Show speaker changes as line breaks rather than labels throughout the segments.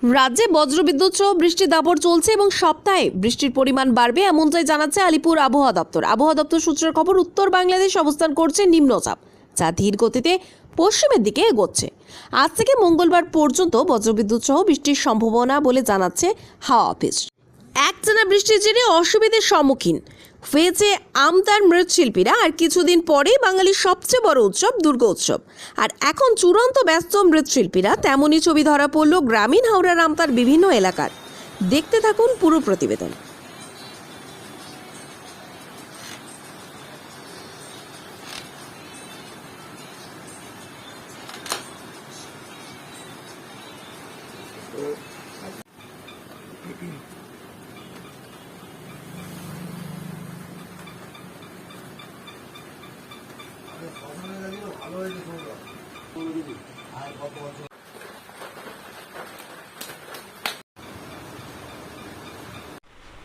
রাজ্যে বজ্রবিদ্যুৎ সহ বৃষ্টির দাপট চলছে এবং সপ্তাহে বৃষ্টির পরিমাণ বাড়বে এমনটাই জানাচ্ছে আলিপুর আবহাওয়া দপ্তর। আবহাওয়া দপ্তর সূত্রের খবর, উত্তর বাংলাদেশ অবস্থান করছে নিম্নচাপ, যা ধীর গতিতে পশ্চিমের দিকে এগোচ্ছে। আজ থেকে মঙ্গলবার পর্যন্ত বজ্রবিদ্যুৎ সহ বৃষ্টির সম্ভাবনা বলে জানাচ্ছে হাওয়া অফিস। একটানা বৃষ্টির জেরে অসুবিধার সম্মুখীন হয়েছে আমতার মৃৎশিল্পীরা। আর কিছুদিন পরেই বাঙালির সবচেয়ে বড় উৎসব দুর্গা উৎসব, আর এখন চূড়ান্ত ব্যস্ত মৃৎশিল্পীরা। তেমনই ছবি ধরা পড়ল গ্রামীণ হাওড়ার আমতার বিভিন্ন এলাকার। দেখতে থাকুন পুরো প্রতিবেদন।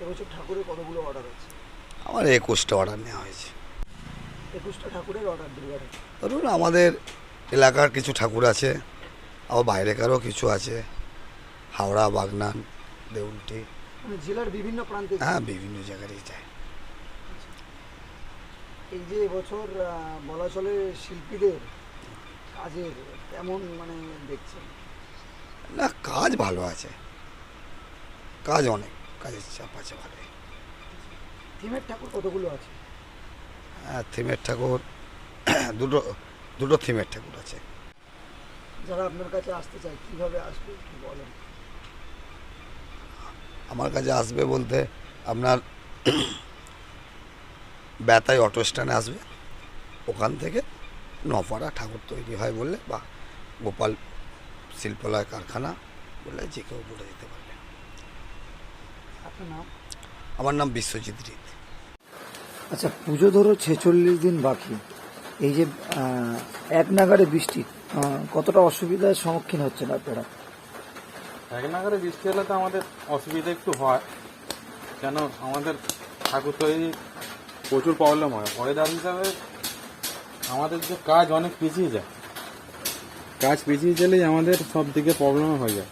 এবছর ঠাকুরের কতগুলো অর্ডার আছে?
আমার 21টা অর্ডার নেওয়া হয়েছে।
21টা ঠাকুরের অর্ডার দুর্গার।
ধরুন আমাদের এলাকার কিছু ঠাকুর আছে, আবার বাইরেকারও কিছু আছে, হাওড়া, বাগনান, দেউলটি,
মানে জেলার বিভিন্ন প্রান্তে।
হ্যাঁ বিভিন্ন জায়গারই যায়।
এই যে এবছর বলা চলে শিল্পীদের কাজের তেমন মানে দেখছেন
না, কাজ ভালো আছে, কাজ অনেক, কাজের চাপ আছে ভালো।
থিমের ঠাকুর কতগুলো আছে?
হ্যাঁ, থিমের ঠাকুর দুটো থিমের ঠাকুর আছে।
যারা আপনার কাছে আসতে চায় কিভাবে আসবে কি বলেন?
আমার কাছে আসবে বলতে আপনার বেতাই অটো স্ট্যান্ডে আসবে, ওখান থেকে নপাড়া ঠাকুর তৈরি হয় বললে বা গোপাল শিল্পালয় কারখানা বললে যে কেউ বলে দিতে পারবে।
আপনার নাম?
আমার নাম বিশ্বজিৎ রিত।
আচ্ছা, পুজো ধরো 46 দিন বাকি, এই যে এক নাগারে বৃষ্টি, কতটা অসুবিধার সম্মুখীন হচ্ছেন আপনারা?
এক নাগারে বৃষ্টি হলে তো আমাদের অসুবিধা একটু হয়, কেন আমাদের ঠাকুর তৈরি প্রচুর প্রবলেম হয়। ওয়েদার হিসাবে আমাদের যে কাজ অনেক পিছিয়ে যায়, কাজ পিছিয়ে গেলেই আমাদের সব দিকে প্রবলেম হয়ে যায়।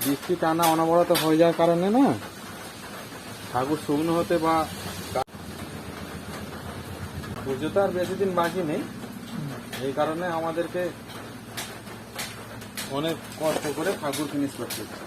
বৃষ্টি টানা অনবরত হয়ে যাওয়ার কারণে না ঠাকুর শুকনো হতে বা পুজো তো আর বেশি দিন বাকি নেই, এই কারণে আমাদেরকে অনেক কষ্ট করে ঠাকুর ফিনিশ করতে হচ্ছে।